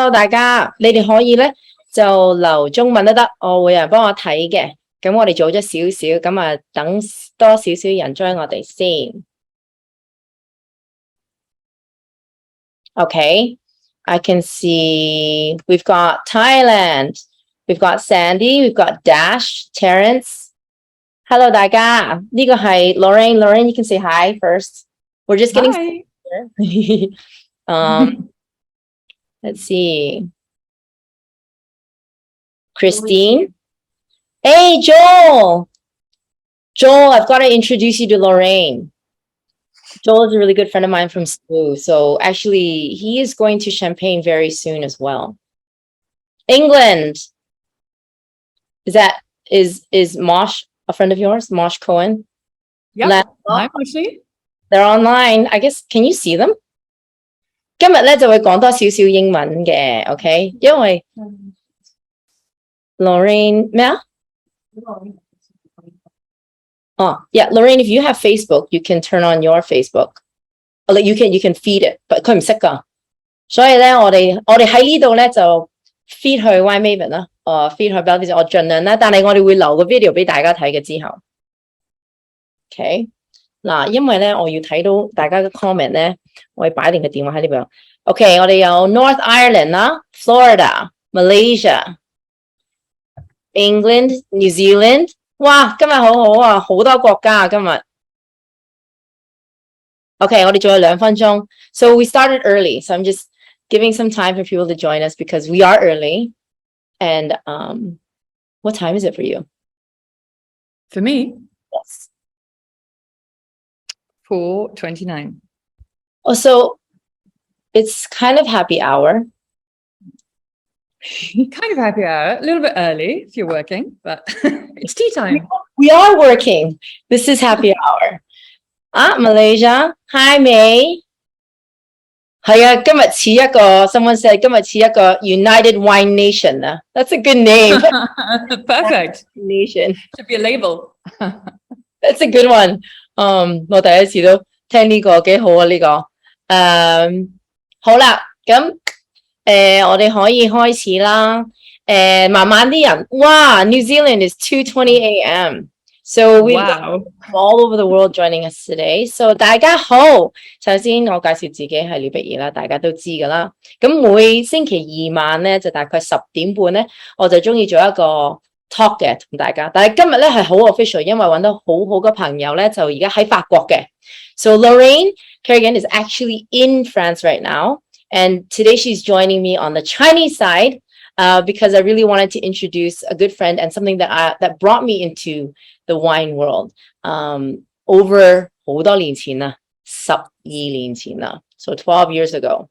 Hello 大家，你哋可以咧就留中文都得，我會有人幫我睇嘅。咁我哋做咗少少，咁啊等多少少人 join 我哋先。Okay, I can see we've got Thailand, we've got Sandy, we've got Dash, Terrence. Hello 大家，呢個係 Lorraine. Lorraine, you can say hi first. We're just getting started. Let's see. Christine. Hey, Joel. Joel, I've got to introduce you to Lorraine. Joel is a really good friend of mine from school. So actually, he is going to Champagne very soon as well. England. Is Mosh a friend of yours? Mosh Cohen? Yeah, I'm actually. They're online. I guess, can you see them? 今日咧就會講多少少英文嘅 ，OK？ 因為 Lorraine 咩啊？哦 ，Yeah, Lorraine, if you have Facebook, you can turn on your Facebook. Like you can feed it, but 佢唔識㗎。所以咧，我哋喺呢度咧就 feed 去 Y Maven 啦，feed 去 Belvis， 我盡量啦，但係我哋會留個 video 俾大家睇嘅之後 ，OK？ 嗱，因為咧我要睇到大家嘅 comment 咧，我要擺定個電話喺呢邊。OK， 我哋有 North Ireland 啦 ，Florida、Malaysia、England、New Zealand。哇，今日好好啊，好多國家啊，今日。OK， 我哋仲有2分鐘。So we started early, so I'm just giving some time for people to join us because we are early. And what time is it for you? For me? Yes. 4:29. Oh, so it's kind of happy hour. Kind of happy hour, a little bit early if you're working, but it's tea time. We are working. This is happy hour. Malaysia. Hi, May. 係啊，今日似一個 someone said 今日似一個 United Wine Nation 啊。That's a good name. Perfect. Nation. Should be a label. That's a good one. 我第一次都聽呢個幾好啊，呢個。好啦，咁我哋可以開始啦。慢慢啲人，哇 ，New Zealand is 2:20 a.m. So we've got all over the world joining us today. So 大家好，首先我介紹自己係廖碧儀啦，大家都知㗎啦。咁每星期2晚咧，就大概10點半咧，我就中意做一個 talk 嘅同大家。但係今日咧係好 official， 因為揾到好好嘅朋友咧，就而家喺法國嘅。So Lorraine Carrigan is actually in France right now, and today she's joining me on the Chinese side because I really wanted to introduce a good friend and something that brought me into the wine world over 好多年前啦，12年前啦 ，so 12 years ago.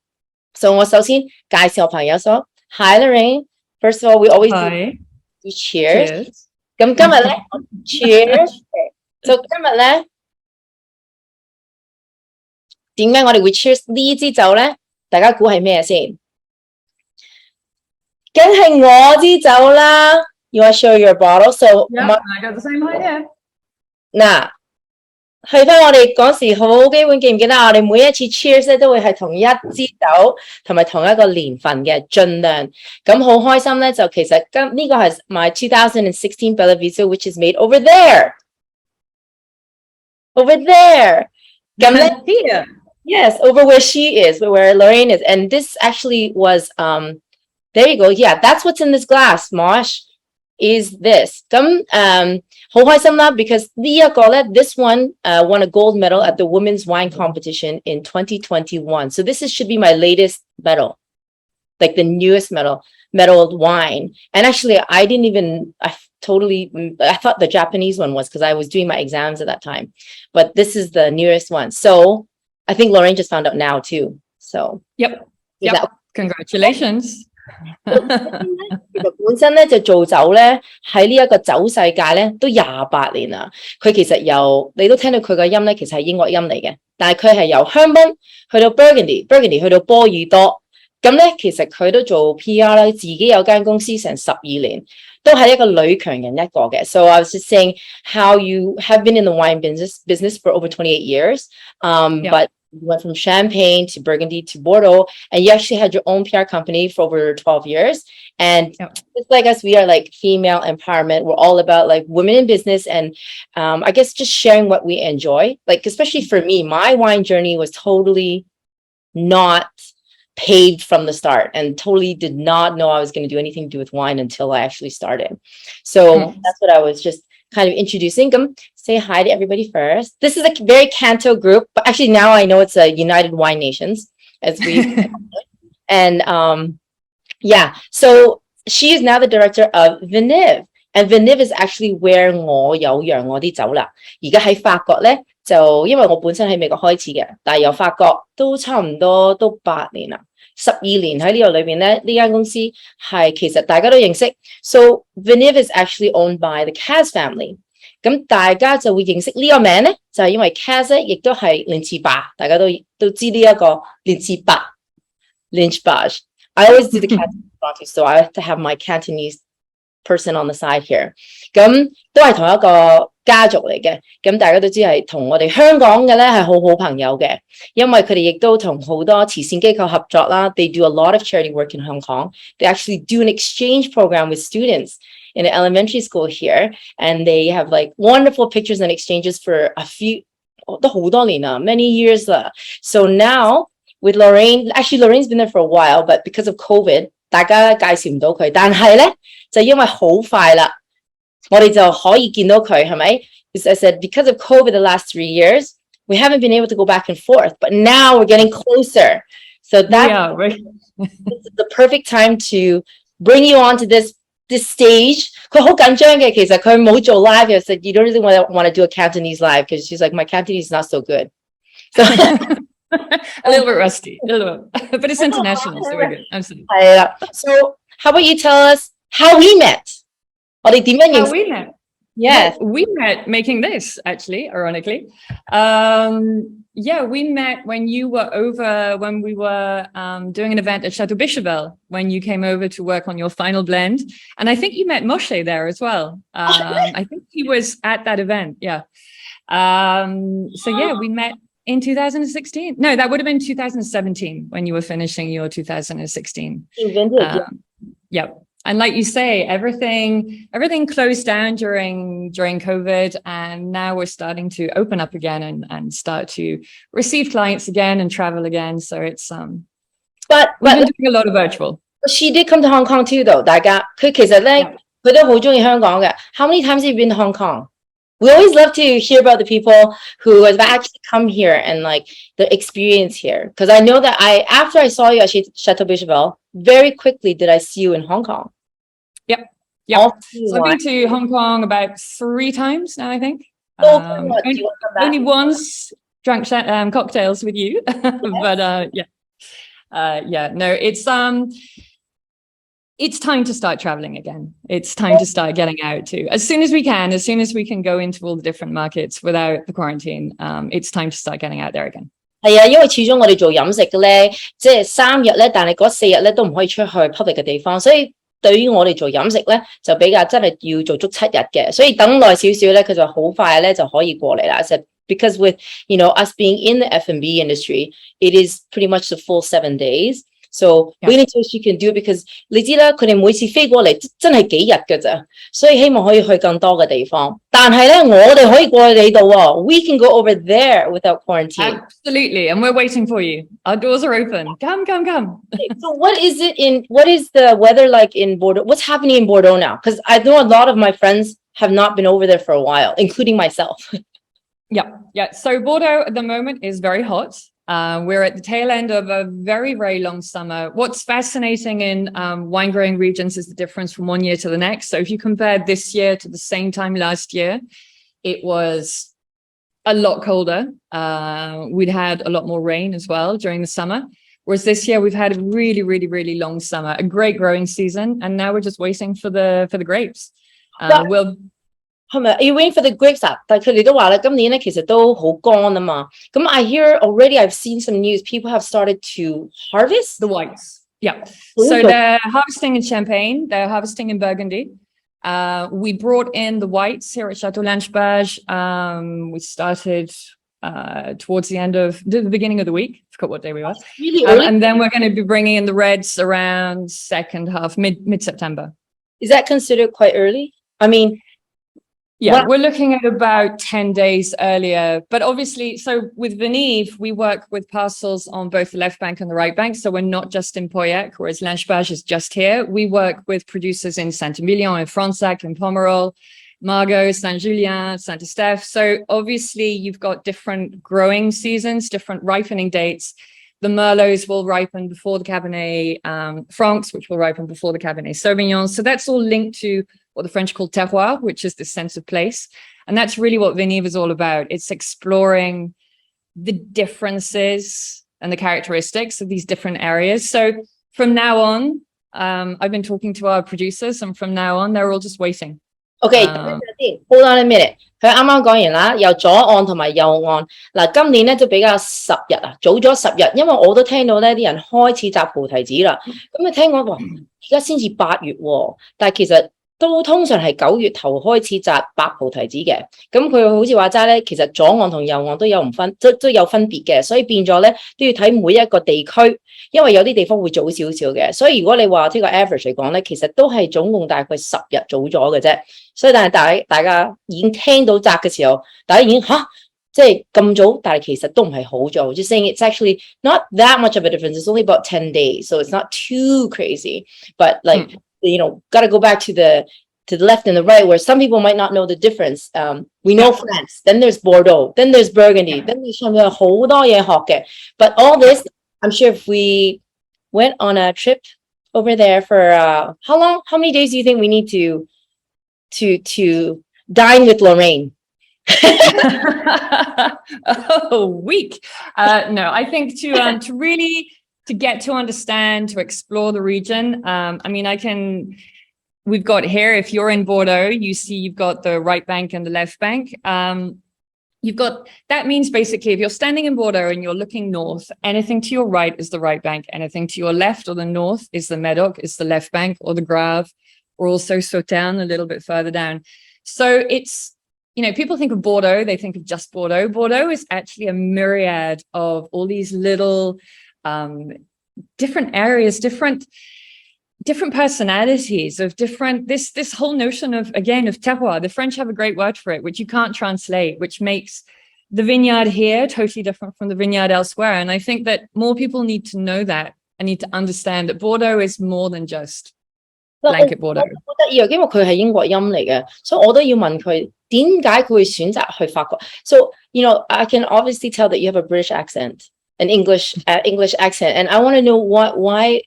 So 我首先介紹我朋友，so Hi Lorraine. First of all, we always do cheers. 咁今日咧 cheers. So 今日咧點解我哋會 cheers 呢支酒咧？大家估係咩先？梗係我支酒啦。You want to show your bottle? So yeah, I got the same idea. 嗱，去翻我哋嗰時好基本，記唔記得我哋每一次 cheers 咧都會係同一支酒同埋同一個年份嘅，盡量咁好開心咧。就其實呢個係 my 2016 Bellevue, which is made over there. Over there. 咁咧 here. Yes, over where she is, where Lorraine is. And this actually was there you go. Yeah, that's what's in this glass, Mosh. Is this 咁好開心啦 because 呢一個咧 this one won a gold medal at the women's wine competition in 2021. So this should be my latest medal, like the newest medal wine. And actually I thought the Japanese one was because I was doing my exams at that time, but this is the newest one. So I think Lorraine just found out now too. So yep. Congratulations. 其實本身咧就做酒咧喺呢一個酒世界咧都28年啦。佢其實你都聽到佢個音咧，其實係英國音嚟嘅，但係佢係由香檳去到 Burgundy 去到波爾多。咁咧其實佢都做 PR 啦，自己有間公司成12年，都係一個女強人一個嘅。So I was just saying how you have been in the wine business for over 28 years, but You went from Champagne to Burgundy to Bordeaux, and you actually had your own PR company for over 12 years. And just like us, we are like female empowerment. We're all about like women in business and I guess just sharing what we enjoy. Like, especially for me, my wine journey was totally not paved from the start and totally did not know I was going to do anything to do with wine until I actually started. So that's what I was just kind of introducing them. Say hi to everybody first. This is a very Canto group, but actually now I know it's a United Wine Nations as we and yeah, so she is now the director of Viniv. And Viniv is actually where 我有養我啲酒啦。而家喺法國咧，就因為我本身喺美國開始嘅，但係由法國都差唔多都8年啦。12年喺呢度裏邊咧，呢間公司係其實大家都認識。So Viniv is actually owned by the Kaz family。咁大家就會認識呢個名咧，就係因為 Kaz 咧，亦都係連字霸，大家都知呢一個連字霸 Lynch Baj。I always do the Cantonese, so I have to have my Cantonese person on the side here。咁都係同一個家族嚟嘅，咁大家都知係同我哋香港嘅咧係好好朋友嘅，因為佢哋亦都同好多慈善機構合作啦。They do a lot of charity work in Hong Kong. They actually do an exchange program with students in an elementary school here, and they have like wonderful pictures and exchanges for a few, 都好多年啦 many years 啦。So now with Lorraine, actually Lorraine's been there for a while, but because of COVID, 大家介紹唔到佢，但係咧就因為好快啦，我哋就可以見到佢，係咪？ As I said, because of COVID the last 3 years, we haven't been able to go back and forth, but now we're getting closer. So that's this is the perfect time to bring you onto this stage. 佢好緊張嘅，其實佢冇做 live. I said, you don't really want to do a Cantonese live because she's like, my Cantonese is not so good. So a little bit rusty, a little bit, but it's international, so we're good. Absolutely. So how about you tell us how we met? How we met? Yes. Well, we met making this, actually, ironically. Yeah, we met when you were over, when we were doing an event at Chateau Bichevelle, when you came over to work on your final blend. And I think you met Moshe there as well. I think he was at that event, yeah. So yeah, we met in 2016. No, that would have been 2017 when you were finishing your 2016. Yeah. And like you say, everything closed down during COVID, and now we're starting to open up again and start to receive clients again and travel again. So it's but we've been doing a lot of virtual. She did come to Hong Kong too, though. 大家佢其實咧，佢都好中意香港嘅。How many times have you been to Hong Kong? We always love to hear about the people who have actually come here and like the experience here. Because I know that after I saw you at Chateau Bichevelle, very quickly did I see you in Hong Kong. Yep. So I've been to Hong Kong about 3 times now, I think. Only once drank cocktails with you, but yeah, no, it's time to start traveling again. It's time to start getting out too. As soon as we can go into all the different markets without the quarantine, it's time to start getting out there again. 係啊，因為始終我哋做飲食嘅咧，即係3日咧，但係嗰4日咧都唔可以出去 public 嘅地方，所以對於我哋做飲食咧，就比較真係要做足7日嘅，所以等耐少少咧，佢就好快咧就可以過嚟啦。Because with us being in the F&B industry, it is pretty much the full 7 days. So wait until she can do it because 你知啦，佢哋每次飛過嚟真係幾日㗎咋，所以希望可以去更多嘅地方。但係咧，我哋可以過去你度喎。We can go over there without quarantine. Absolutely, and we're waiting for you. Our doors are open. Come. So what is the weather like in Bordeaux? What's happening in Bordeaux now? Because I know a lot of my friends have not been over there for a while, including myself. Yeah. So Bordeaux at the moment is very hot. We're at the tail end of a very, very long summer. What's fascinating in wine growing regions is the difference from one year to the next. So if you compare this year to the same time last year, it was a lot colder. We'd had a lot more rain as well during the summer. Whereas this year we've had a really, really, really long summer, a great growing season. And now we're just waiting for the grapes. Are you waiting for the grapes 啊？但係佢哋都話咧，今年咧其實都好乾啊嘛。咁 I hear already, I've seen some news. People have started to harvest the whites. Yeah. So they're harvesting in Champagne. They're harvesting in Burgundy. We brought in the whites here at Chateau Langebage. We started towards the beginning of the week. I forgot what day we were. Really early. And then we're going to be bringing in the reds around second half, mid-September. Is that considered quite early? I mean, yeah, we're looking at about 10 days earlier. But obviously, so with Viniv, we work with parcels on both the left bank and the right bank. So we're not just in Pauillac, whereas Linge-Page is just here. We work with producers in Saint-Emilion, in Fronsac, in Pomerol, Margaux, Saint-Julien, Saint-Estèphe. So obviously, you've got different growing seasons, different ripening dates. The Merlots will ripen before the Cabernet Francs, which will ripen before the Cabernet Sauvignon. So that's all linked to what the French call terroir, which is the sense of place. And that's really what Viniv is all about. It's exploring the differences and the characteristics of these different areas. So from now on, I've been talking to our producers, and from now on, they're all just waiting. OK，hold on a minute。佢啱啱講完啦，有左岸同埋右岸。嗱，今年咧都比較10日啊，早咗10日，因為我都聽到咧啲人開始摘菩提子啦。咁你聽講話而家先至8月喎，但係其實都通常係9月頭開始摘白菩提子嘅。咁佢好似話齋咧，其實左岸同右岸都有都有分別嘅，所以變咗咧都要睇每一個地區。因為有啲地方會早少少嘅，所以如果你話呢個 average 嚟講咧，其實都係總共大概10日早咗嘅啫。所以但係大家已經聽到摘嘅時候，大家已經即係咁早，但係其實都唔係好早。Just saying it's actually not that much of a difference. It's only about 10 days, so it's not too crazy. But like gotta go back to the left and the right, where some people might not know the difference. We know France, then there's Bordeaux, then there's Burgundy, then there's 好多嘢學嘅。But all this, I'm sure if we went on a trip over there for how long? How many days do you think we need to dine with Lorraine? A week. No, I think to really to get to understand, to explore the region. I mean, we've got here, if you're in Bordeaux, you see you've got the right bank and the left bank. That means basically if you're standing in Bordeaux and you're looking north, anything to your right is the right bank, anything to your left or the north is the Médoc, is the left bank, or the Grave, or also Sauternes a little bit further down. So it's, people think of Bordeaux, they think of just Bordeaux. Bordeaux is actually a myriad of all these little different areas, different personalities of this whole notion of terroir. The French have a great word for it, which you can't translate, which makes the vineyard here totally different from the vineyard elsewhere. And I think that more people need to know that and need to understand that Bordeaux is more than just blanket Bordeaux. 好得意啊，因為佢係英國音嚟嘅，所以我都要問佢點解佢會選擇去法國。So I can obviously tell that you have a British accent, an English accent, and I want to know why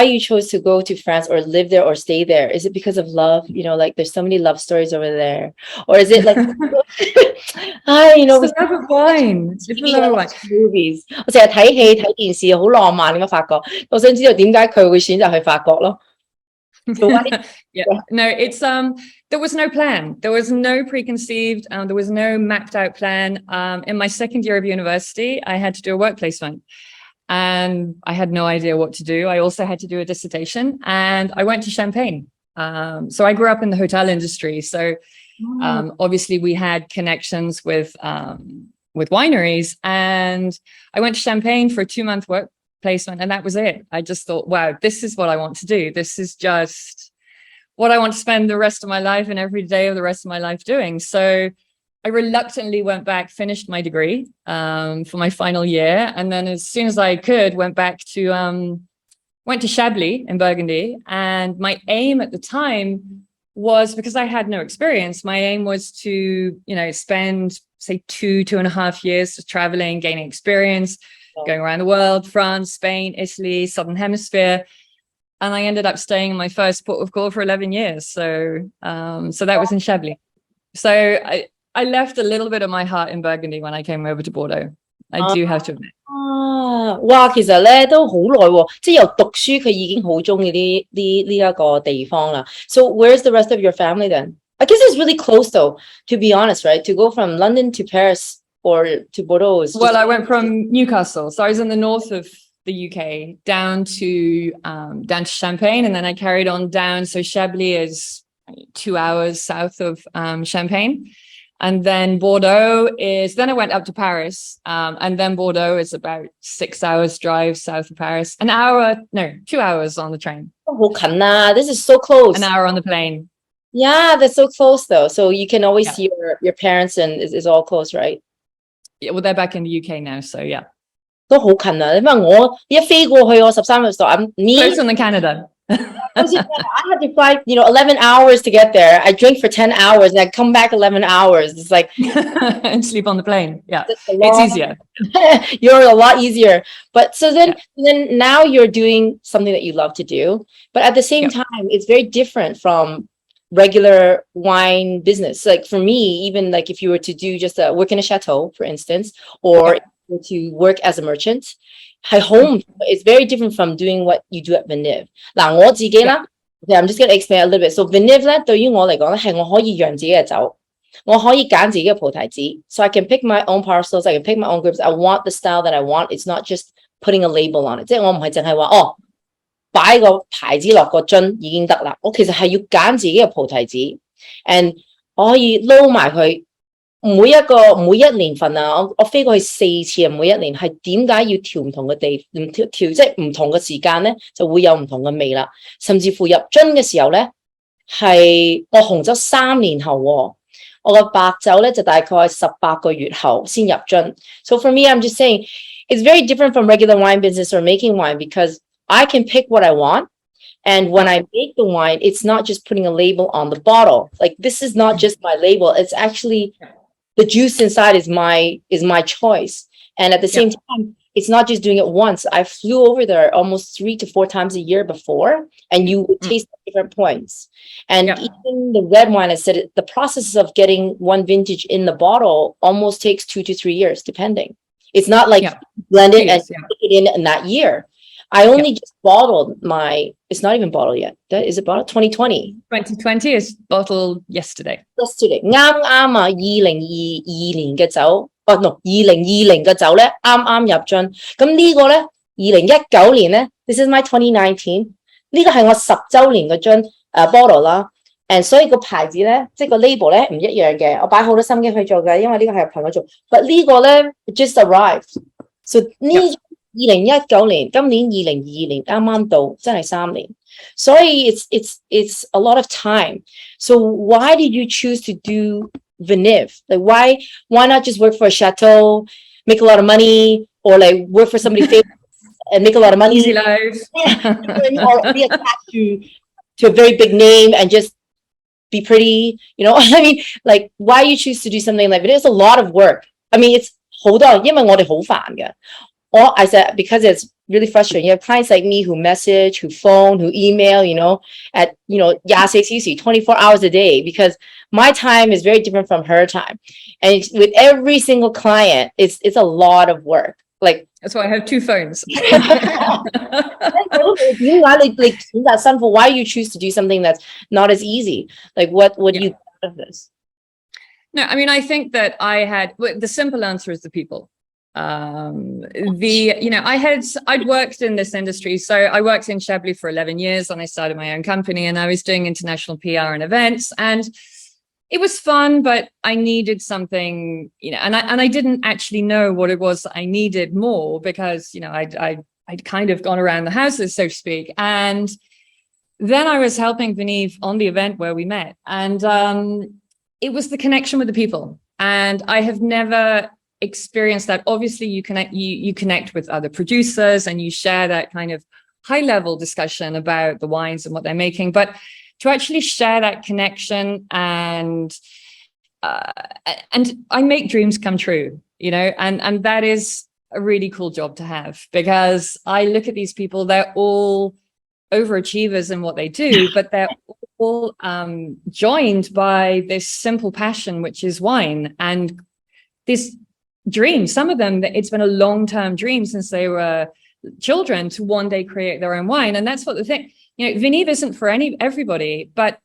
you chose to go to France or live there or stay there. Is it because of love? Like there's so many love stories over there, or is it like it's the love of wine. It's the love of wine. Movies. 我成日睇戲睇電視好浪漫咁法國，我想知道點解佢會選擇去法國咯。Yeah, no, it's there was no plan. There was no preconceived, there was no mapped out plan. In my second year of university, I had to do a work placement and I had no idea what to do. I also had to do a dissertation and I went to Champagne. So I grew up in the hotel industry. So obviously we had connections with wineries, and I went to Champagne for a 2-month work placement, and that was it. I just thought, wow, this is what I want to do. This is just what I want to spend the rest of my life and every day of the rest of my life doing. So I reluctantly went back, finished my degree for my final year, and then as soon as I could, went to Chablis in Burgundy. And my aim at the time was, because I had no experience, my aim was to spend say 2.5 years just traveling, gaining experience, going around the world, France, Spain, Italy, Southern Hemisphere. And I ended up staying in my first port of call for 11 years. So that was in Chablis. So I left a little bit of my heart in Burgundy when I came over to Bordeaux. I do have to admit. 哇，其實咧都好耐喎，即係由讀書佢已經好中意呢一個地方啦。So where's the rest of your family then? I guess it's really close though, to be honest, right? To go from London to Paris or to Bordeaux is well, I went from Newcastle, so I was in the north of the UK, down to Champagne, and then I carried on down. So Chablis is 2 hours south of Champagne, And then Bordeaux is, then I went up to Paris. And then Bordeaux is about 6 hours drive south of Paris. 2 hours on the train. Oh, this is so close. An hour on the plane. Yeah, that's so close though. So you can always Yeah. see your parents and it's all close, right? Yeah, well, they're back in the UK now, so yeah. 都好近啊，因為我一飛過去我13個鐘，I'm me. Closer than Canada. I had to fly, 11 hours to get there. I drink for 10 hours and I come back 11 hours. It's like and sleep on the plane. Yeah, it's easier. You're a lot easier. But so then now you're doing something that you love to do, but at the same time, it's very different from regular wine business. Like for me, even like if you were to do just work in a chateau, for instance, or to work as a merchant, home is very different from doing what you do at Viniv. 嗱，我自己啦，I'm just gonna explain a little bit. So Viniv 咧，對於我嚟講咧，係我可以釀自己嘅酒，我可以揀自己嘅菩提子。So I can pick my own parcels, I can pick my own grapes. I want the style that I want. It's not just putting a label on it. 即係我唔係淨係話擺個牌子落個樽已經得啦。我其實係要揀自己嘅菩提子 ，and 我可以撈埋佢。每一年份啊，我飛過去4次啊，每一年係點解要調唔同嘅調即係唔同嘅時間咧，就會有唔同嘅味啦。甚至乎入樽嘅時候咧，係我紅酒3年後喎，我個白酒咧就大概18個月後先入樽。So for me, I'm just saying it's very different from regular wine business or making wine because I can pick what I want. And when I make the wine, it's not just putting a label on the bottle. Like this is not just my label. It's actually the juice inside is my choice. And at the same time, it's not just doing it once. I flew over there almost 3 to 4 times a year before, and you would taste different points. And even the red wine, I said, the process of getting one vintage in the bottle almost takes 2 to 3 years, depending. It's not like blend it and put it in that year. I only just bottled it's not even bottled yet. Is it bottled? 2020. 2020 is bottled yesterday. Yesterday. 啱啱啊，2022年嘅酒，2020嘅酒咧，啱啱入樽。咁呢個咧，2019年咧 ，this is my 2019。呢個係我10週年嘅樽bottle 啦。and 所以個牌子咧，即係個 label 咧唔一樣嘅。我擺好多心機去做嘅，因為呢個係朋友做。But 呢個咧 just arrived。So 呢2019年，今年2022年啱啱到，真係3年。所以 it's a lot of time. So why did you choose to do Viniv? Like why not just work for a chateau, make a lot of money, or like work for somebody famous and make a lot of money? Easy life. Or be attached to a very big name and just be pretty, I mean, like why you choose to do something like it is a lot of work. I mean, it's 好多，因為我哋好煩嘅。I said, because it's really frustrating. You have clients like me who message, who phone, who email, at, 24 小時, 24 hours a day, because my time is very different from her time. And with every single client, it's a lot of work. Like, that's why I have 2 phones. Why you choose to do something that's not as easy? Like, what do you think of this? No, I mean, I think that the simple answer is the people. I'd worked in this industry. So I worked in Chablis for 11 years and I started my own company and I was doing international PR and events and it was fun, but I needed something, and I didn't actually know what it was I needed more because, I'd kind of gone around the houses, so to speak. And then I was helping Viniv on the event where we met and it was the connection with the people. And I have never experienced that. Obviously you connect with other producers and you share that kind of high level discussion about the wines and what they're making, but to actually share that connection and I make dreams come true, and that is a really cool job to have because I look at these people, they're all overachievers in what they do, but they're all joined by this simple passion, which is wine and this dream. Some of them, it's been a long-term dream since they were children to one day create their own wine. And that's what the thing, Viniv isn't for everybody, but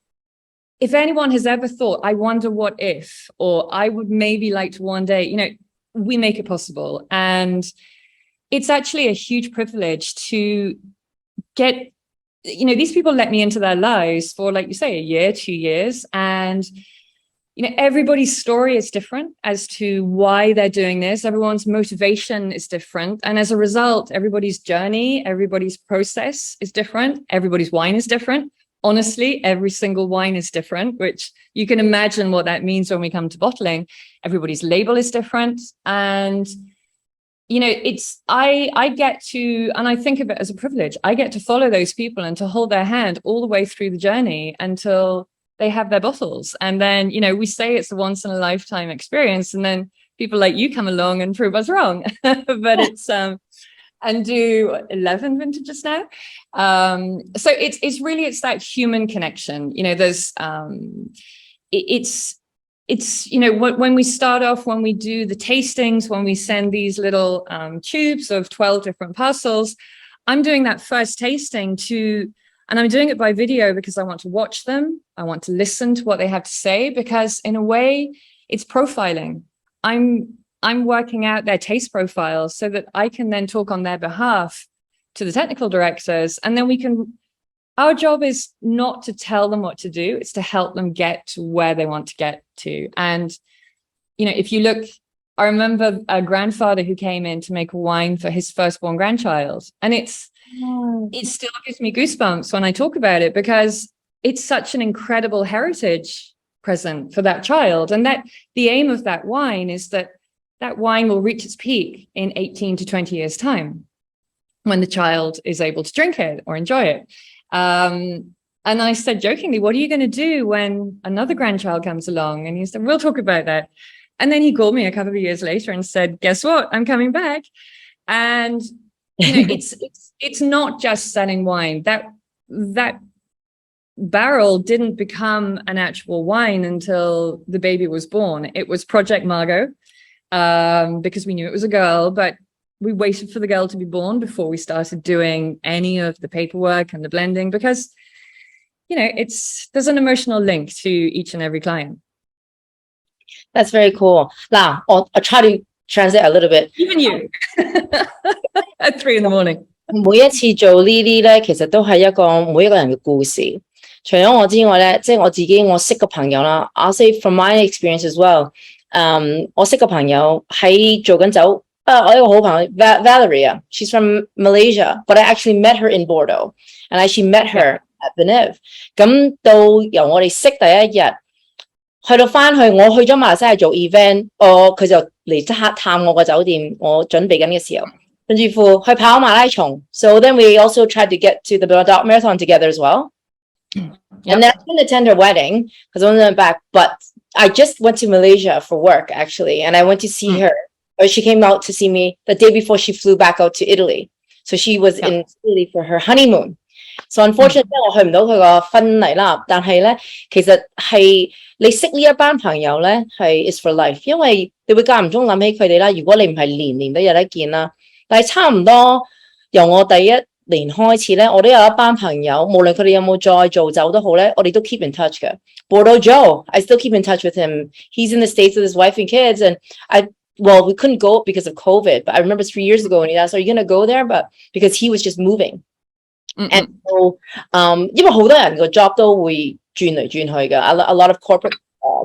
if anyone has ever thought, I wonder what if, or I would maybe like to one day, we make it possible. And it's actually a huge privilege to get, these people let me into their lives for, like you say, a year, 2 years. And everybody's story is different as to why they're doing this. Everyone's motivation is different. And as a result, everybody's journey, everybody's process is different. Everybody's wine is different. Honestly, every single wine is different, which you can imagine what that means when we come to bottling. Everybody's label is different. And, I get to, and I think of it as a privilege, I get to follow those people and to hold their hand all the way through the journey until they have their bottles. And then, we say it's a once in a lifetime experience. And then people like you come along and prove us wrong. But it's, and do 11 vintages now. So it's that human connection. There's, when we start off, when we do the tastings, when we send these little tubes of 12 different parcels, I'm doing that first tasting and I'm doing it by video because I want to watch them. I want to listen to what they have to say, because in a way it's profiling. I'm working out their taste profiles so that I can then talk on their behalf to the technical directors. And then our job is not to tell them what to do. It's to help them get to where they want to get to. And, if you look, I remember a grandfather who came in to make a wine for his firstborn grandchild. And it still gives me goosebumps when I talk about it, because it's such an incredible heritage present for that child. And that the aim of that wine is that wine will reach its peak in 18 to 20 years' time, when the child is able to drink it or enjoy it. And I said jokingly, what are you going to do when another grandchild comes along? And he said, we'll talk about that. And then he called me a couple of years later and said, guess what? I'm coming back. And it's not just selling wine. That barrel didn't become an actual wine until the baby was born. It was Project Margot, because we knew it was a girl, but we waited for the girl to be born before we started doing any of the paperwork and the blending, because, there's an emotional link to each and every client. That's very cool. Now, I'll try to translate a little bit. Even you at 3 a.m. 每一次做呢啲咧，其實都係每一個人嘅故事。除咗我之外咧，即係我自己我識嘅朋友啦。I'll say from my experience as well。我識嘅朋友喺做緊酒。我有個好朋友 Valeria，she's from Malaysia，but I actually met her in Bordeaux，and I actually met her at Viniv。咁到由我哋識第一日，去到翻去，我去咗馬來西亞做 event，佢就嚟探我個酒店，我準備緊嘅時候。甚至乎去跑馬拉松 ，so then we also tried to get to the Bordeaux Marathon together as well. And then I didn't attend her wedding because I wasn't back, but I just went to Malaysia for work actually, and I went to see her. Or she came out to see me the day before she flew back out to Italy. So she was in Italy for her honeymoon. So unfortunately, 我去唔到佢個婚禮啦。但係咧，其實係你識呢一班朋友咧，係 is for life，因為你會間唔中諗起佢哋啦。如果你唔係年年都有得見啦。但係差唔多由我第一年開始咧，我都有一班朋友，無論佢哋有冇再做酒都好咧，我哋都 keep in touch 嘅。Bordeaux Joe, I still keep in touch with him. He's in the States with his wife and kids, and we couldn't go because of COVID, but I remember 3 years ago when he asked, are you going to go there? But because he was just moving. And so, 因為好多人個 job 都會轉嚟轉去嘅。A lot of corporate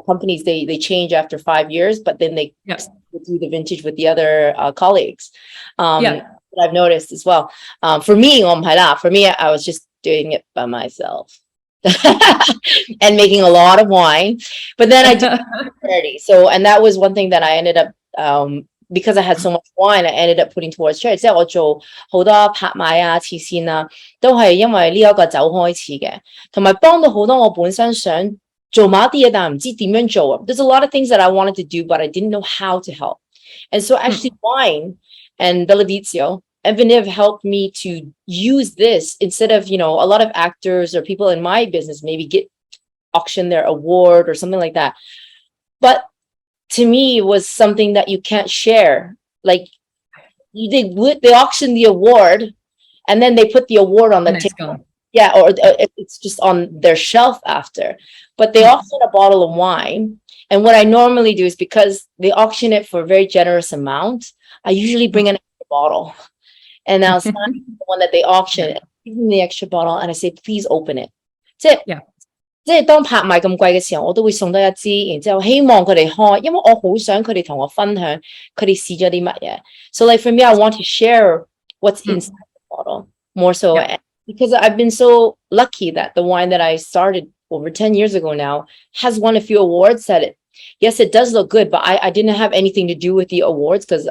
companies, they change after 5 years, but then they do the vintage with the other colleagues. That I've noticed as well. For me, I was just doing it by myself and making a lot of wine. But then I did charity. So, and that was one thing that I ended up, because I had so much wine, I ended up putting towards charity. 即係我做好多拍賣啊、慈善啊，都係因為呢一個酒開始嘅，同埋幫到好多我本身想做某一啲嘢，但係唔知點樣做。There's a lot of things that I wanted to do, but I didn't know how to help. And so actually wine and Bellavizio and Viniv helped me to use this instead of, a lot of actors or people in my business maybe auction their award or something like that. But to me, it was something that you can't share. Like they auction the award and then they put the award on the table. Yeah, or it's just on their shelf after. But they auction a bottle of wine. And what I normally do is, because they auction it for a very generous amount, I usually bring an extra bottle. And I'll sign the one that they auction, give them the extra bottle, and I say, please open it. That's it. Yeah. 即係當拍賣咁貴嘅時候，我都會送多一支，然之後希望佢哋開，因為我好想佢哋同我分享佢哋試咗啲乜嘢。So like for me, I want to share what's inside the bottle more so, because I've been so lucky that the wine that I started over 10 years ago now has won a few awards. Yes, it does look good, but I didn't have anything to do with the awards because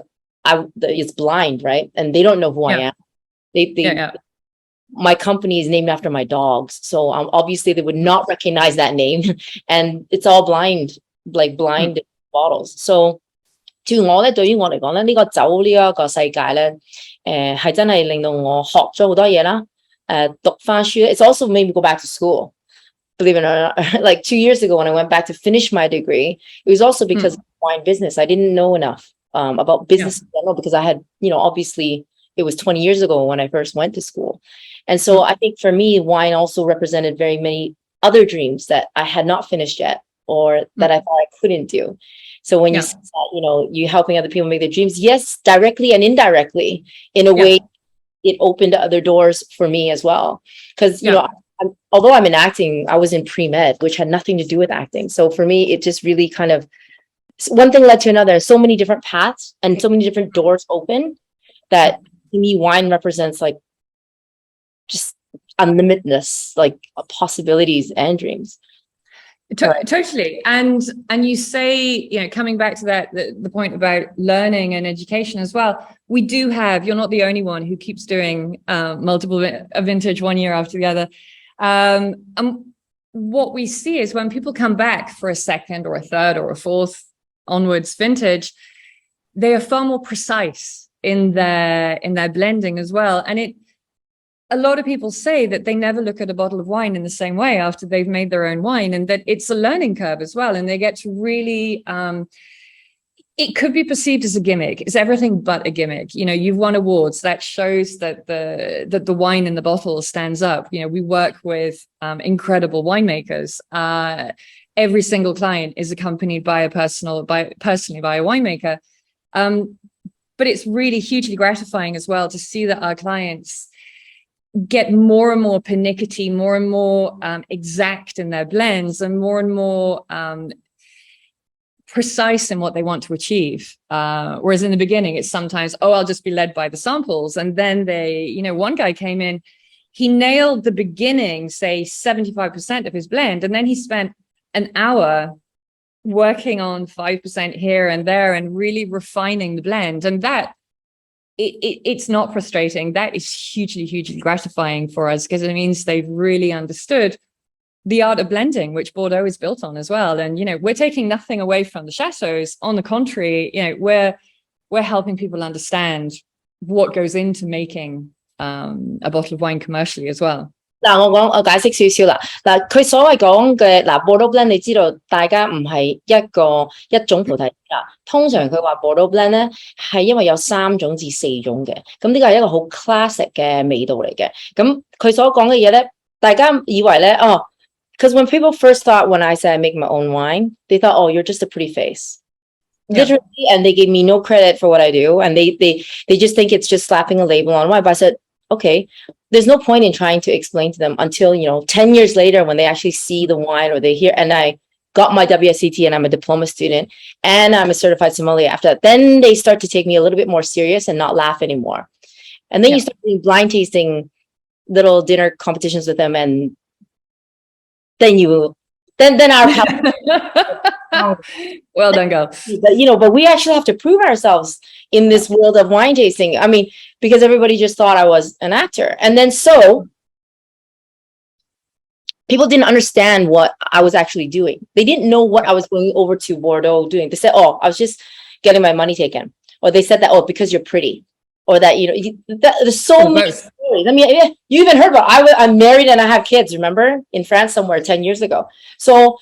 it's blind, right? And they don't know who I am. My company is named after my dogs, so obviously they would not recognize that name, and it's all blind, like blind bottles. So 對我嚟講咧，呢個酒呢一個世界咧，係真係令到我學咗好多嘢啦。讀翻書咧，it's also made me go back to school. Believe it or not, like 2 years ago when I went back to finish my degree, it was also because of wine business. I didn't know enough about business in general because I had, obviously it was 20 years ago when I first went to school. And so I think for me, wine also represented very many other dreams that I had not finished yet or that I thought I couldn't do. So when you see that, you helping other people make their dreams, yes, directly and indirectly, in a way, it opened other doors for me as well. Because, although I'm in acting, I was in pre-med, which had nothing to do with acting. So for me, it just really kind of, one thing led to another. So many different paths and so many different doors open that to me, wine represents like just unlimitedness, like possibilities and dreams. Totally. And you say, coming back to that, the point about learning and education as well, we do have, you're not the only one who keeps doing multiple vintage one year after the other. And what we see is when people come back for a second or a third or a fourth onwards vintage, they are far more precise in their blending as well. And a lot of people say that they never look at a bottle of wine in the same way after they've made their own wine, and that it's a learning curve as well. And they get to really, it could be perceived as a gimmick. It's everything but a gimmick. You've won awards. That shows that the wine in the bottle stands up. We work with incredible winemakers. Every single client is accompanied by personally by a winemaker. But it's really hugely gratifying as well to see that our clients get more and more pernickety, more and more exact in their blends, and more precise in what they want to achieve. Whereas in the beginning, it's sometimes, I'll just be led by the samples. And then one guy came in, he nailed the beginning, say 75% of his blend. And then he spent an hour working on 5% here and there and really refining the blend. And that, it's not frustrating. That is hugely, hugely gratifying for us because it means they've really understood the art of blending, which Bordeaux is built on as well. And, we're taking nothing away from the chateaus. On the contrary, we're helping people understand what goes into making a bottle of wine commercially as well. 我解釋少少啦。佢所謂講嘅Bordeaux blend， 你知道大家唔係一種菩提子啦。通常佢話Bordeaux blend 咧係因為有3種至4種嘅，咁呢個係一個好 classic 嘅味道嚟嘅。咁佢所講嘅嘢咧，大家以為咧because when people first thought when I said I make my own wine, they thought, you're just a pretty face. Literally, and they gave me no credit for what I do, and they just think it's just slapping a label on wine. But I said, okay, there's no point in trying to explain to them until 10 years later when they actually see the wine or they hear. And I got my WSET and I'm a diploma student and I'm a certified sommelier after that. Then they start to take me a little bit more serious and not laugh anymore. And then you start doing blind tasting little dinner competitions with them, and then our well done, girl. But we actually have to prove ourselves in this world of wine tasting. I mean, because everybody just thought I was an actor. And then so people didn't understand what I was actually doing. They didn't know what I was going over to Bordeaux doing. They said, I was just getting my money taken. Or they said that, because you're pretty. Or that, there's so many stories. I mean, you even heard about I'm married and I have kids, remember? In France somewhere 10 years ago. So,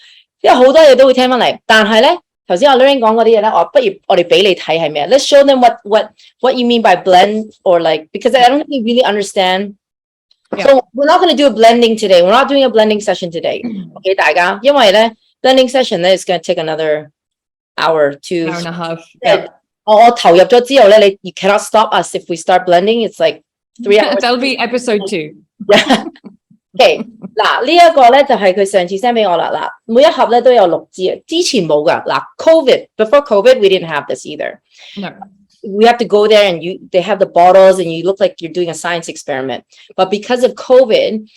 好多嘢都會聽返嚟，但係咧，頭先Lorraine講嗰啲嘢咧，不如我哋俾你睇係咩？ Let's show them what you mean by blend, or like, because I don't think they really understand. So we're not going to do a blending today. We're not doing a blending session today. Okay, 大家，因為咧 blending session 咧 is going to take another hour to hour and a half. 我投入咗之後咧，you cannot stop us if we start blending. It's like 3 hours. That'll be episode 2. Yeah. OK，嗱呢一個咧就係佢上次 send 俾我啦。嗱，每一盒咧都有6支啊，之前冇噶。嗱，before COVID we didn't have this either. No. We have to go there and they have the bottles and you look like you're doing a science experiment. But because of COVID,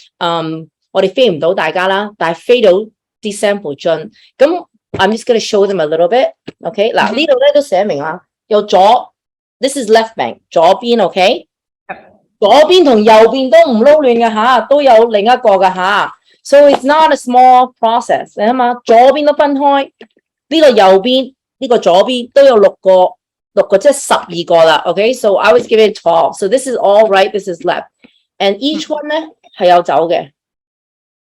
我哋飛唔到大家啦，但係飛到啲 sample 樽。咁 I'm just going to show them a little bit. OK，嗱呢度咧都寫明啦，有左 ，this is left bank， 左邊 OK。左邊同右邊都唔撈亂嘅吓，都有另一個嘅吓。So it's not a small process， 你諗下，左邊都分開，呢個右邊，呢個左邊都有6個即係12個啦。OK， so I was given 12。So this is all right, this is left, and each one 咧係有酒嘅。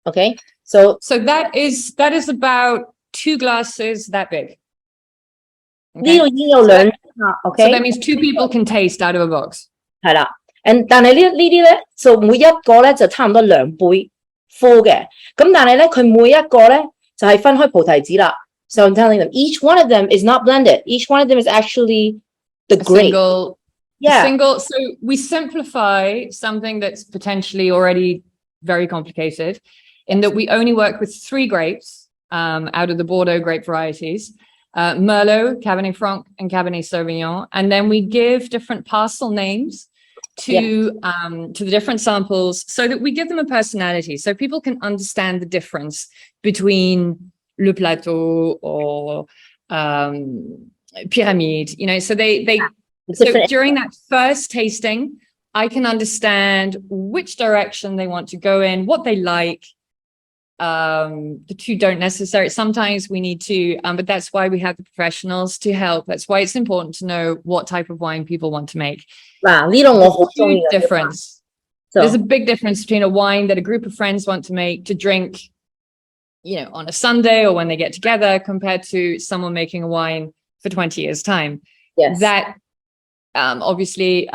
OK， so that is about 2 glasses that big。呢度已經有2OK， so that means 2 people can taste out of a box。係啦。但係呢啲咧，就每一個咧就差唔多2杯 full 嘅，咁但係咧佢每一個咧就係分開菩提子啦。So I'm telling them each one of them is not blended. Each one of them is actually the grape. Single. So we simplify something that's potentially already very complicated, in that we only work with 3 grapes out of the Bordeaux grape varieties. Merlot, Cabernet Franc, and Cabernet Sauvignon, and then we give different parcel names to the different samples so that we give them a personality, so people can understand the difference between le plateau or pyramide, you know, so so during that first tasting, I can understand which direction they want to go in, what they like. The 2 don't necessarily, sometimes we need to, but that's why we have the professionals to help. That's why it's important to know what type of wine people want to make. Difference. There's a big difference between a wine that a group of friends want to make to drink, you know, on a Sunday or when they get together, compared to someone making a wine for 20 years' time. Yes. That obviously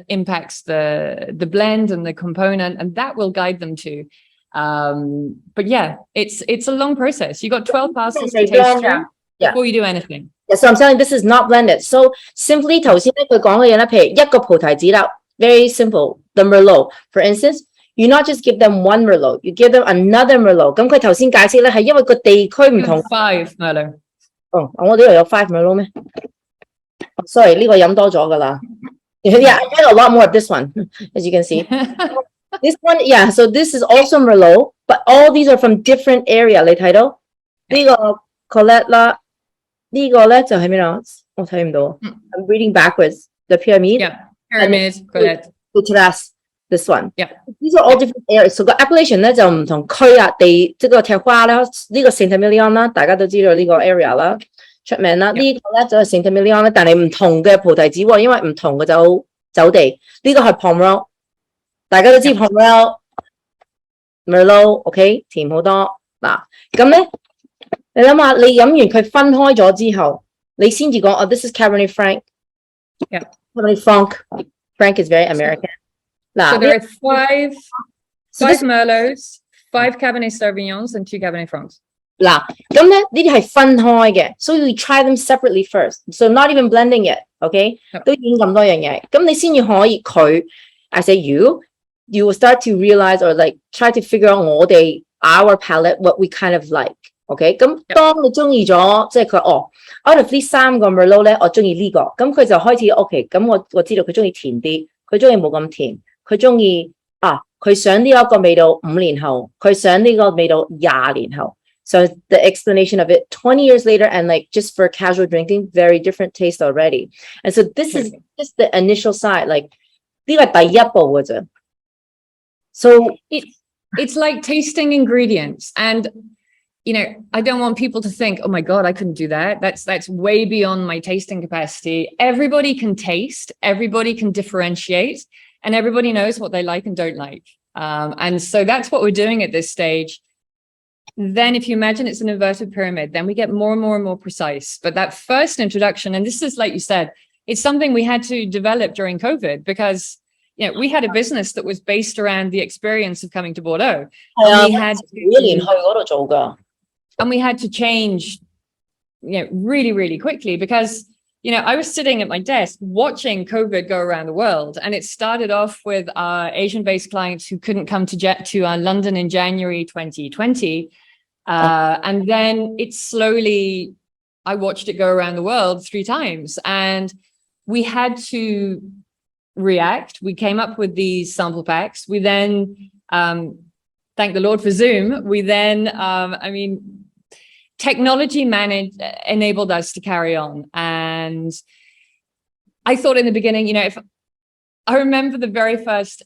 impacts the blend and the component, and that will guide them to. But yeah, it's a long process. You got 12 parcels to taste through before you do anything. Yeah, so I'm saying this is not blended. So simply 頭先咧佢講嘅嘢咧，譬如一個菩提子啦 very simple. The Merlot, for instance, you not just give them 1 Merlot, you give them another Merlot. 咁佢頭先解釋咧係因為個地區唔同。5 Merlot. 哦，我呢度有5 Merlot 咩？Sorry， 呢個飲多咗噶啦。Yeah, I had a lot more of this one, as you can see. This one, yeah, so this is also Merlot, but all these are from different area. 你睇到呢個 Colette 啦，呢個咧就係咩啊？我睇唔到。I'm reading backwards. The pyramid. Yeah, pyramid, Colette. This one. Yeah. These are all different areas. So 個 appellation 咧就唔同區啊，地即係個踢花啦，呢個 Saint-Emilion 啦，大家都知道呢個 area 啦，出名啦。呢個咧就係 Saint-Emilion 咧，但係唔同嘅菩提子喎，因為唔同嘅酒地。呢個係 Pomerol。大家都知 Pomerol、Merlot，OK， 甜好多。嗱，咁咧，你諗下，你飲完佢分開咗之後，你先至講，哦 ，this is Cabernet Franc。Cabernet Franc is very American。嗱 ，so there are 5 Merlots, 5 Cabernet Sauvignons, and 2 Cabernet Francs。嗱，咁咧呢啲係分開嘅，所以 we try them separately first. So not even blending it，OK， 都已經咁多樣嘢，咁你先至可以佢 ，I say you will start to realize or like try to figure out our palate, what we kind of like. OK， 咁當你中意咗，即係佢out of 呢3個 Merlot 咧，我中意呢個，咁佢就開始 OK， 咁我知道佢中意甜啲，佢中意冇咁甜，佢中意佢想呢一個味道5年後，佢想呢個味道20年後。So the explanation of it 20 years later, and like just for casual drinking, very different taste already. And so this is just the initial side, like 呢個係第一步嘅啫。So it's like tasting ingredients, and you know, I don't want people to think, oh my God, I couldn't do that. That's way beyond my tasting capacity. Everybody can taste, everybody can differentiate, and everybody knows what they like and don't like. And so that's what we're doing at this stage. Then if you imagine it's an inverted pyramid, then we get more and more and more precise. But that first introduction, and this is like you said, it's something we had to develop during COVID, because you know, we had a business that was based around the experience of coming to Bordeaux. And we had to change, you know, really, really quickly, because you know, I was sitting at my desk watching COVID go around the world, and it started off with our Asian-based clients who couldn't come to London in January 2020, and then it slowly, I watched it go around the world 3 times, and we had to react. We came up with these sample packs. We then, thank the Lord for Zoom. We then, technology enabled us to carry on. And I thought in the beginning, you know, if I remember the very first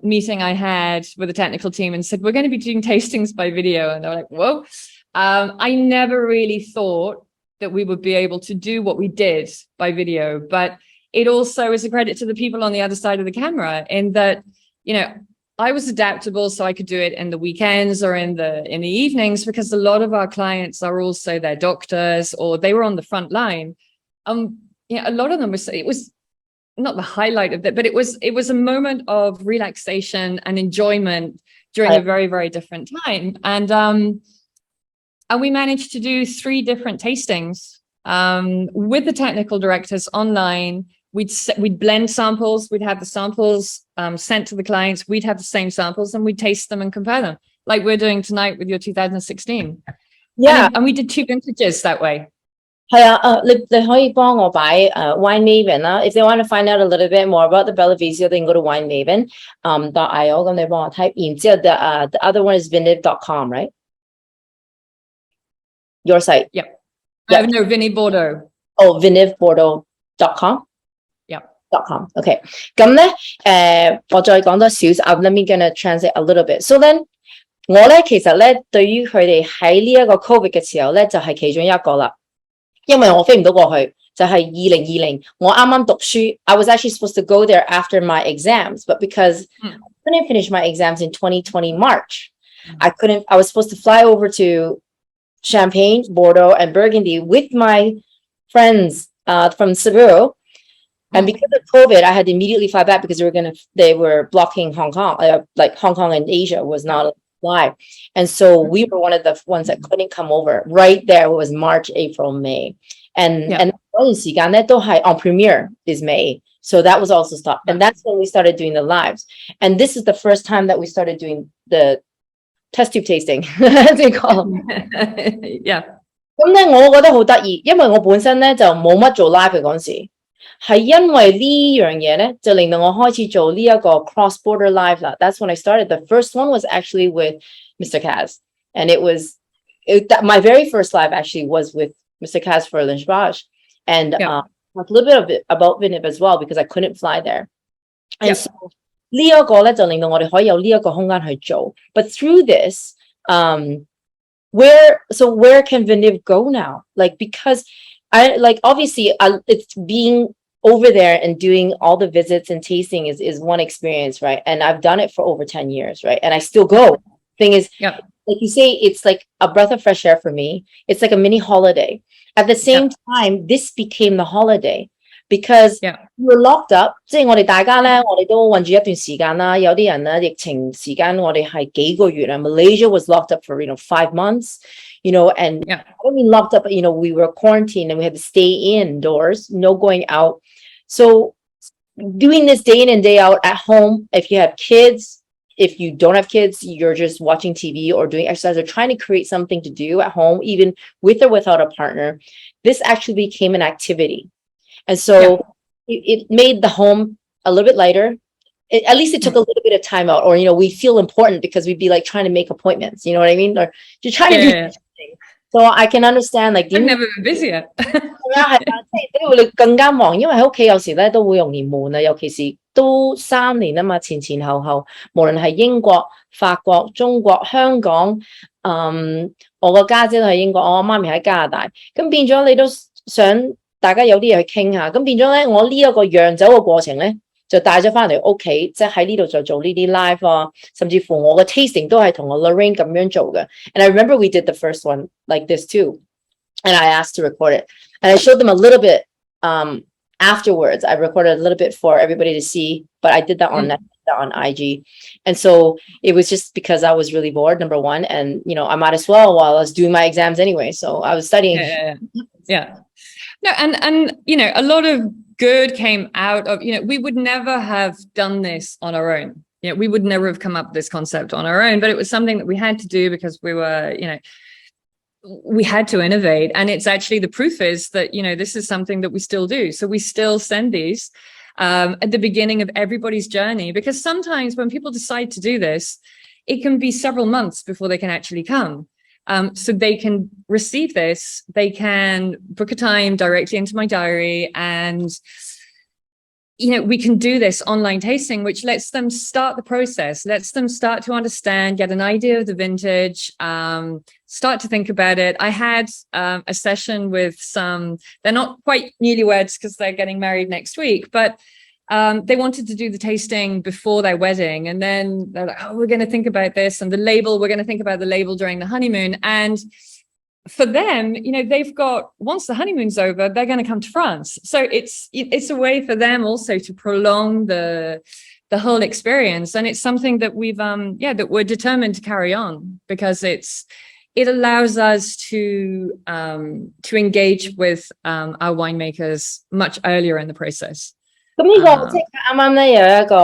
meeting I had with the technical team and said, we're going to be doing tastings by video. And they're like, whoa. I never really thought that we would be able to do what we did by video. But it also is a credit to the people on the other side of the camera in that, you know, I was adaptable, so I could do it in the weekends or in the evenings, because a lot of our clients are also their doctors, or they were on the front line. You know, a lot of them it was not the highlight of it, but it was a moment of relaxation and enjoyment during a very, very different time. And we managed to do 3 different tastings with the technical directors online. We'd blend samples. We'd have the samples sent to the clients. We'd have the same samples, and we'd taste them and compare them, like we're doing tonight with your 2016. Yeah, and we did 2 vintages that way. 係啊，你可以幫我擺Wine Maven 啦。If they want to find out a little bit more about the Bellavizio, they can go to winemaven.io. 咁你幫我睇，然之後the other one is Viniv.com, right? Your site. Yep. No, Viniv Bordeaux. Oh, VinivBordeaux.com. .com. Okay. 咁咧，我再講多少少。Let me gonna translate a little bit. So then，我咧其實咧對於佢哋喺呢一個 COVID 嘅時候咧，就係其中一個啦。因為我飛唔到過去，就係2020，我啱啱讀書。I was actually supposed to go there after my exams, but because I couldn't finish my exams in 2020 March, I was supposed to fly over to Champagne, Bordeaux, and Burgundy with my friends from Cebu. And because of COVID, I had to immediately fly back because they were blocking Hong Kong, like Hong Kong and Asia was not live. And so we were one of the ones that couldn't come over. Right there was March, April, May. And on premiere is May. So that was also stopped. And that's when we started doing the lives. And this is the first time that we started doing the test tube tasting, as they call them. Yeah. 咁咧，我覺得好得意，因為我本身咧就冇乜做 live 嘅嗰陣時。係因為呢樣嘢咧，就令到我開始做呢一個 cross-border live 啦。That's when I started. The first one was actually with Mr. Kaz, and my very first live actually was with Mr. Kaz for Lynchbage, and a little bit about Viniv as well because I couldn't fly there. And so 呢一個咧就令到我哋可以有呢一個空間去做。But through this, where can Viniv go now? Like because obviously it's being over there and doing all the visits and tasting is one experience, right? And I've done it for over 10 years, right? And I still go. Thing is, like you say, it's like a breath of fresh air for me. It's like a mini holiday. At the same time, this became the holiday because we were locked up. 即係我哋大家咧，我哋都困住一段時間啦。有啲人咧，疫情時間我哋係幾個月啦。Malaysia was locked up for 5 months. And I don't mean locked up, but, we were quarantined and we had to stay indoors, no going out. So doing this day in and day out at home, if you have kids, if you don't have kids, you're just watching TV or doing exercise or trying to create something to do at home, even with or without a partner, this actually became an activity. And so it made the home a little bit lighter. At least it took a little bit of time out, or, we feel important because we'd be like trying to make appointments, you know what I mean? Or you're trying to do something. So I can understand, like, I've never been busier. 你會更加忙，因為喺屋企有時咧都會容易悶啊，尤其是都3年啊嘛，前前後後，無論係英國、法國、中國、香港，我個家姐都喺英國，我媽咪喺加拿大，咁變咗你都想大家有啲嘢去傾下，咁變咗咧，我呢一個釀酒嘅過程咧。就帶咗翻嚟屋企，即係喺呢度就做呢啲 live 啊，甚至乎我嘅 tasting 都係同我 Lorraine 咁樣做嘅。And I remember we did the first one like this too, and I asked to record it, and I showed them a little bit afterwards. I recorded a little bit for everybody to see, but I did that on IG, and so it was just because I was really bored, number one, and I might as well while I was doing my exams anyway. So I was studying. Yeah. No, and you know, a lot of good came out of, you know, we would never have done this on our own. You know, we would never have come up with this concept on our own, but it was something that we had to do because we were, you know, we had to innovate. And it's actually, the proof is that, you know, this is something that we still do. So we still send these at the beginning of everybody's journey, because sometimes when people decide to do this, it can be several months before they can actually come. So they can receive this, they can book a time directly into my diary, and you know, we can do this online tasting, which lets them start the process, lets them start to understand, get an idea of the vintage, start to think about it. I had a session with some, they're not quite newlyweds because they're getting married next week, but they wanted to do the tasting before their wedding. And then they're like, oh, we're going to think about this. And the label, we're going to think about the label during the honeymoon. And for them, you know, they've got, once the honeymoon's over, they're going to come to France. So it's a way for them also to prolong the whole experience. And it's something that we've, that we're determined to carry on, because it allows us to engage with our winemakers much earlier in the process. 咁呢個即係啱啱咧有一個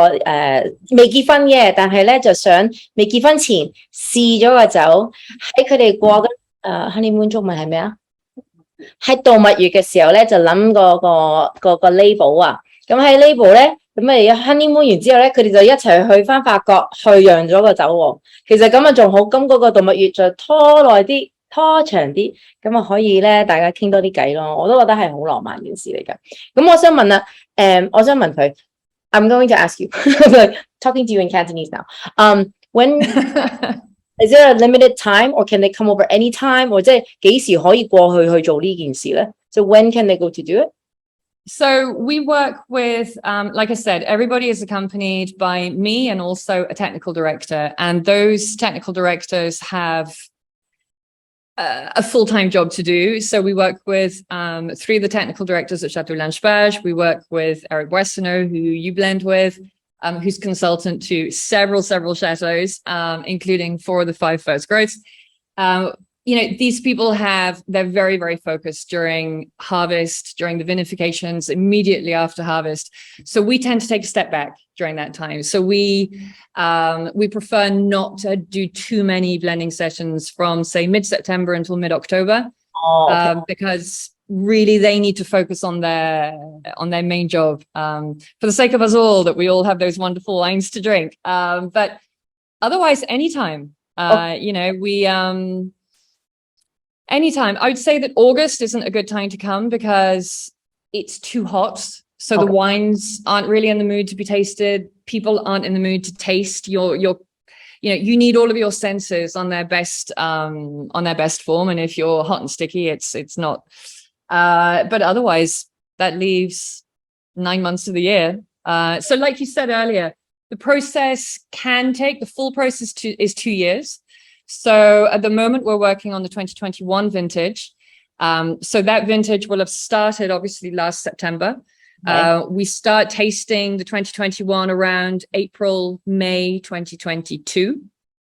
未結婚嘅，但係咧就想未結婚前試咗個酒，喺佢哋過緊honeymoon 中文係咩啊？喺度蜜月嘅時候咧就諗個 label 啊，咁喺 label 咧咁啊 honeymoon 完之後咧，佢哋就一齊去翻法國去釀咗個酒喎。其實咁啊仲好，咁嗰個度蜜月就拖耐啲。拖長啲，咁啊可以咧，大家傾多啲偈咯。我都覺得係好浪漫件事嚟㗎。咁我想問啦，我想問佢 ，I'm going to ask you, like talking to you in Cantonese now. When is there a limited time, or can they come over anytime, 或者幾時可以過去做呢件事咧？ So when can they go to do it? So we work with, like I said, everybody is accompanied by me and also a technical director, and those technical directors have a full-time job to do. So we work with 3 of the technical directors at Chateau Langebage. We work with Eric Boissonneau, who you blend with, who's consultant to several chateaus, including 4 of the 5 first growths. You know, these people they're very, very focused during harvest, during the vinifications, immediately after harvest. So we tend to take a step back during that time. So we prefer not to do too many blending sessions from, say, mid-September until mid-October, because really they need to focus on their main job, for the sake of us all, that we all have those wonderful wines to drink. But otherwise, anytime, you know, anytime. I would say that August isn't a good time to come because it's too hot. So the wines aren't really in the mood to be tasted. People aren't in the mood to taste you know, you need all of your senses on their best form. And if you're hot and sticky, it's not. But otherwise, that leaves 9 months of the year. So like you said earlier, the process can take, the full process is 2 years. So at the moment, we're working on the 2021 vintage. So that vintage will have started obviously last September. We start tasting the 2021 around April, May 2022.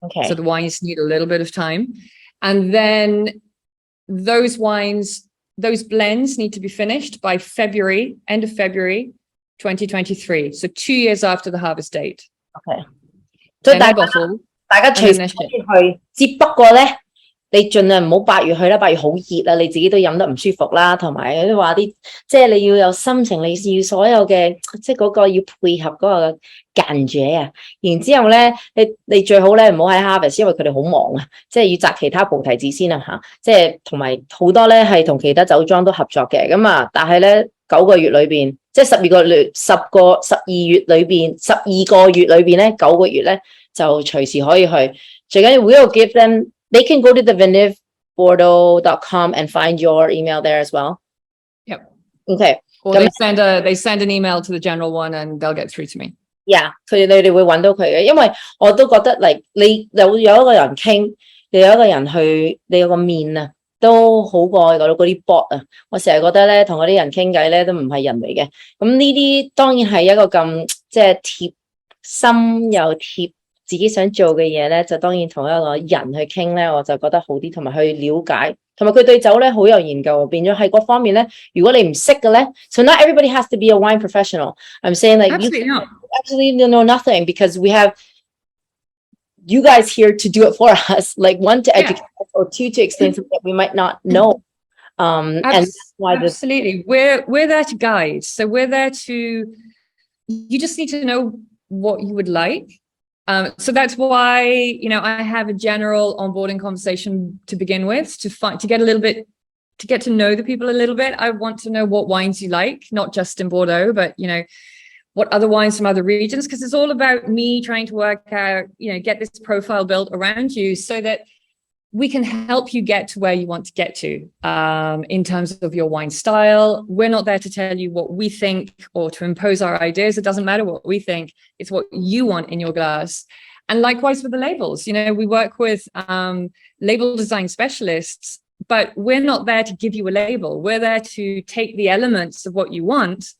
Okay. So the wines need a little bit of time. And then those wines, those blends need to be finished by February, end of February 2023. So 2 years after the harvest date. Okay. So that bottle. 大家隨時可以去，只不過咧，你盡量唔好8月去啦，8月好熱啦，你自己都飲得唔舒服啦，同埋都話啲，即係你要有心情，你要所有嘅，即係嗰個要配合嗰個間者啊。然之後咧，你最好咧唔好喺 harvest， 因為佢哋好忙啊，即係要摘其他菩提子先啊嚇，即係同埋好多咧係同其他酒莊都合作嘅，咁啊，但係咧9個月裏邊，即係12個月，12月裏邊，12個月裏邊咧9個月咧。就隨時可以去，最緊要 we'll give them, they can go to the Viniv Bordeaux.com and find your email there as well. Yep. Okay. Or they send an email to the general one and they'll get through to me. Yeah, 你哋會揾到佢嘅，因為我都覺得 like 你有一個人傾，你有一個人去，你有個面啊，都好過嗰啲 bot 啊。我成日覺得咧，同嗰啲人傾偈咧都唔係人嚟嘅。咁呢啲當然係一個咁即係貼心又貼。自己想做嘅嘢咧，就當然同一個人去傾咧，我就覺得好啲，同埋去了解，同埋佢對酒咧好有研究，變咗喺嗰方面咧，如果你唔識嘅咧 ，so not everybody has to be a wine professional. I'm saying like you Absolutely not. absolutely know nothing because we have you guys here to do it for us, like one to educate us or two to explain something that we might not know. And that's why absolutely, we're there to guide. So we're there to. You just need to know what you would like. So that's why, you know, I have a general onboarding conversation to begin with, to get a little bit, to get to know the people a little bit. I want to know what wines you like, not just in Bordeaux, but, you know, what other wines from other regions, because it's all about me trying to work out, you know, get this profile built around you so that we can help you get to where you want to get to in terms of your wine style. We're not there to tell you what we think or to impose our ideas. It doesn't matter what we think. It's what you want in your glass. And likewise with the labels, you know, we work with label design specialists, but we're not there to give you a label. We're there to take the elements of what you want.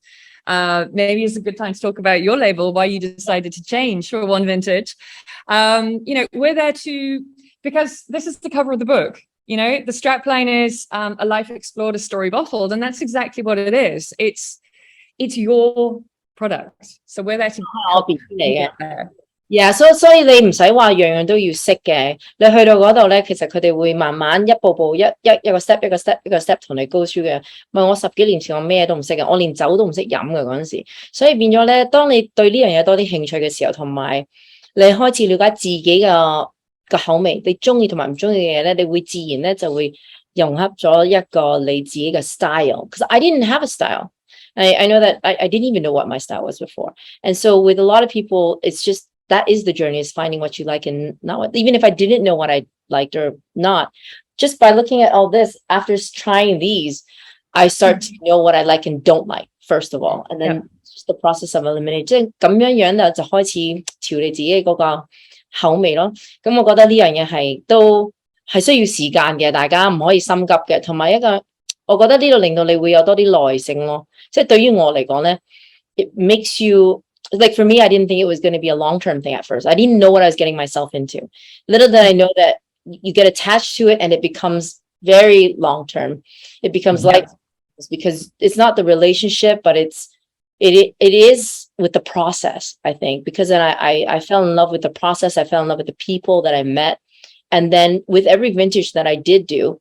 Maybe it's a good time to talk about your label, why you decided to change for one vintage. You know, we're there to, because this is the cover of the book, you know, the strapline is a life explored, a story bottled, and that's exactly what it is. It's your product. So we're there to help you get there. Yeah, 所以你唔使話樣樣都要識嘅，你去到嗰度咧，其實佢哋會慢慢一步步一個 step 一個 step 一個 step 同你 go through 嘅。唔係我10幾年前我咩都唔識嘅，我連酒都唔識飲嘅嗰陣時，所以變咗咧，當你對呢樣嘢多啲興趣嘅時候，同埋你開始了解自己嘅口味，你中意同埋唔中意嘅嘢咧，你會自然咧就會融合咗一個你自己嘅 style。Because I didn't have a style. I know that I didn't even know what my style was before. And so with a lot of people, it's just that is the journey, is finding what you like and not what, even if I didn't know what I liked or not, just by looking at all this, after trying these, I start to know what I like and don't like, first of all. And then just the process of eliminating. 即係咁樣咧就開始調理自己嗰個口味咯。咁我覺得呢樣嘢係都係需要時間嘅，大家唔可以心急嘅。同埋一個，我覺得呢度令到你會有多啲耐性咯。即係對於我嚟講咧 ，it makes you like for me, I didn't think it was going to be a long-term thing at first. I didn't know what I was getting myself into. Little did I know that you get attached to it and it becomes very long-term. It becomes like because it's not the relationship, but it is with the process, I think, because then I fell in love with the process. I fell in love with the people that I met. And then with every vintage that I did do,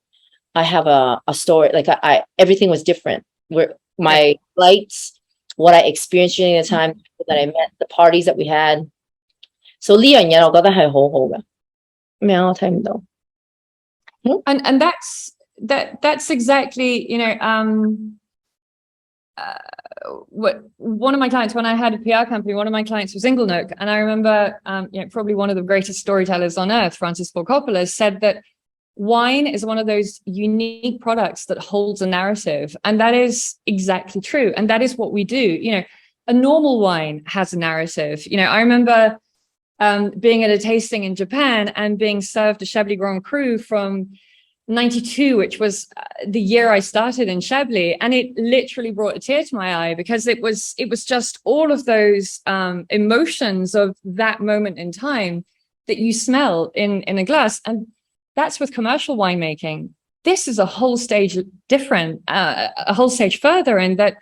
I have a story. Like I everything was different. Where my lights, what I experienced during the time that I met, the parties that we had. So 呢樣嘢我覺得係好好嘅。咩啊？我聽唔到。And that's exactly, you know, what one of my clients, when I had a PR company, one of my clients was Inglenook, and I remember, you know, probably one of the greatest storytellers on earth, Francis Ford Coppola, said that wine is one of those unique products that holds a narrative, and that is exactly true. And that is what we do. You know, a normal wine has a narrative. You know, I remember being at a tasting in Japan and being served a Chablis Grand Cru from 92, which was the year I started in Chablis, and it literally brought a tear to my eye because it was just all of those emotions of that moment in time that you smell in a glass. And that's with commercial winemaking. This is a whole stage different, a whole stage further, in that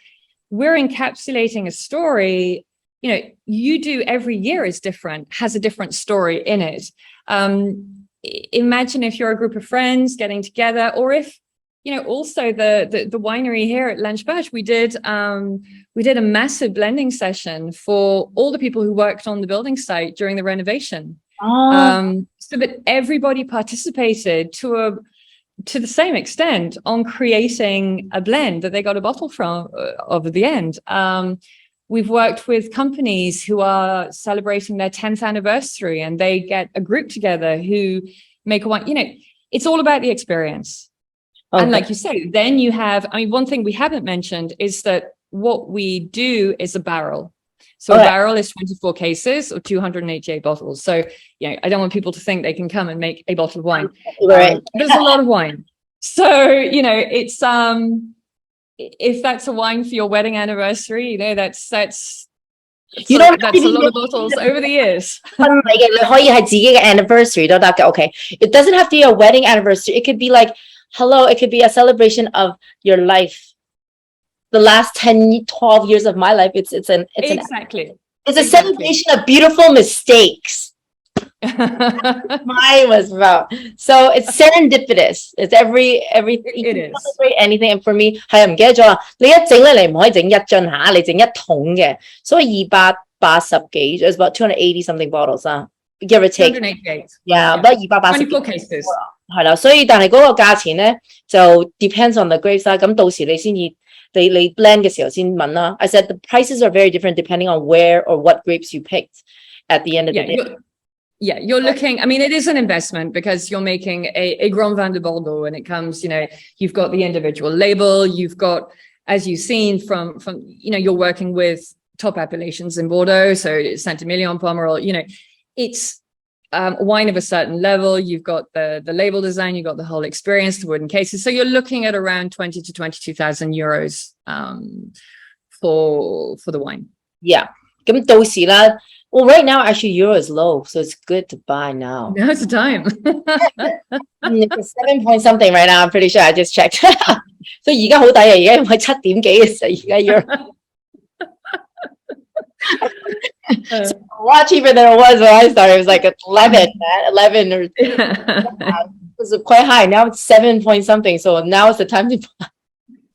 we're encapsulating a story. You know, you do every year is different, has a different story in it. Imagine if you're a group of friends getting together, or if, you know, also the winery here at Langeberge, we did a massive blending session for all the people who worked on the building site during the renovation. So that everybody participated to the same extent on creating a blend that they got a bottle from of at the end. We've worked with companies who are celebrating their 10th anniversary, and they get a group together who make a wine. You know, it's all about the experience. Okay. And like you say, then you have, I mean, one thing we haven't mentioned is that what we do is a barrel. So a barrel is 24 cases or 288 bottles. So, you know, I don't want people to think they can come and make a bottle of wine. Right. There's a lot of wine. So, you know, it's, if that's a wine for your wedding anniversary, you know, that's You don't have That's to a lot be of bottles over the years. 婚禮嘅，你可以係自己嘅 anniversary 都得嘅。Okay, it doesn't have to be a wedding anniversary. It could be like, hello, it could be a celebration of your life. The last 10, 12 years of my life. It's Exactly. a celebration of beautiful mistakes. Mine was about. So it's serendipitous. It's everything. It is. Celebrate anything. And for me, 係唔記得咗啦。你一整咧，你唔可以整一樽下，你整一桶嘅。所以280幾 ，it's about 280 something bottles 啦，give or take. 288. Yeah, but 280 24 cases. 係啦。所以但係嗰個價錢咧就 depends on the grapes 啦。咁到時你先至你 blend 嘅時候先問啦。I said the prices are very different depending on where or what grapes you picked at the end of the day. You're looking, I mean, it is an investment because you're making a Grand Vin de Bordeaux and it comes, you've got the individual label, you've got, as you've seen from, you're working with top appellations in Bordeaux. So Saint-Emilion, Pomerol, it's wine of a certain level. You've got the label design, you've got the whole experience, the wooden cases. So you're looking at around 20 to 22,000 euros for the wine. Yeah. 咁到時啦。Well, right now, actually, euro is low, so it's good to buy now. Now's the time. It's 7 point something right now. I'm pretty sure I just checked. So 而家好抵啊！而家因為7點幾嘅時候，而家 euro so a lot cheaper than it was when I started. It was like 11 or it was quite high. Now it's 7 point something. So now is the time to buy.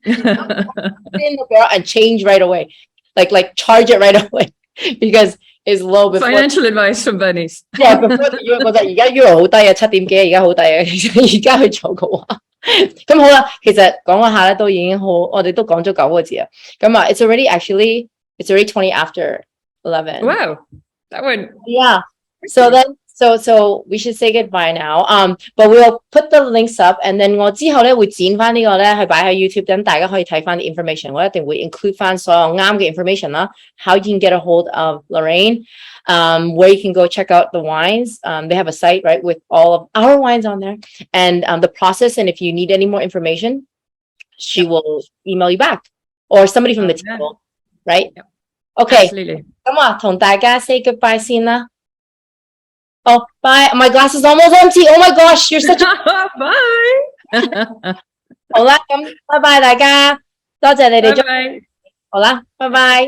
Put in the barrel and change right away, like charge it right away because. Is low before. Financial advice from Bernice. Yeah, before the euro 覺得而家 euro 好低啊，7點幾啊，而家好低啊。其實而家去做嘅話，咁好啦。其實講嗰下咧都已經好，我哋都講咗9個字啊。咁啊，it's already 20 after 11. Wow, that went. Yeah. So then. So we should say goodbye now. But we'll put the links up, and then 我之後咧會剪翻呢個咧去擺喺 YouTube，等大家可以睇翻啲 information。我一定會 include 翻所有啱嘅 information 啦。How you can get a hold of Lorraine, where you can go check out the wines. They have a site right with all of our wines on there, and the process. And if you need any more information, she will email you back, or somebody from the team will, right? Yep. Okay. Absolutely. 咁啊，同大家 say goodbye 先啦。Oh, bye. My glass is almost empty. Oh my gosh, you're such a... Bye. 好啦，咁拜拜大家，多謝你哋。Bye bye. 好啦，拜拜。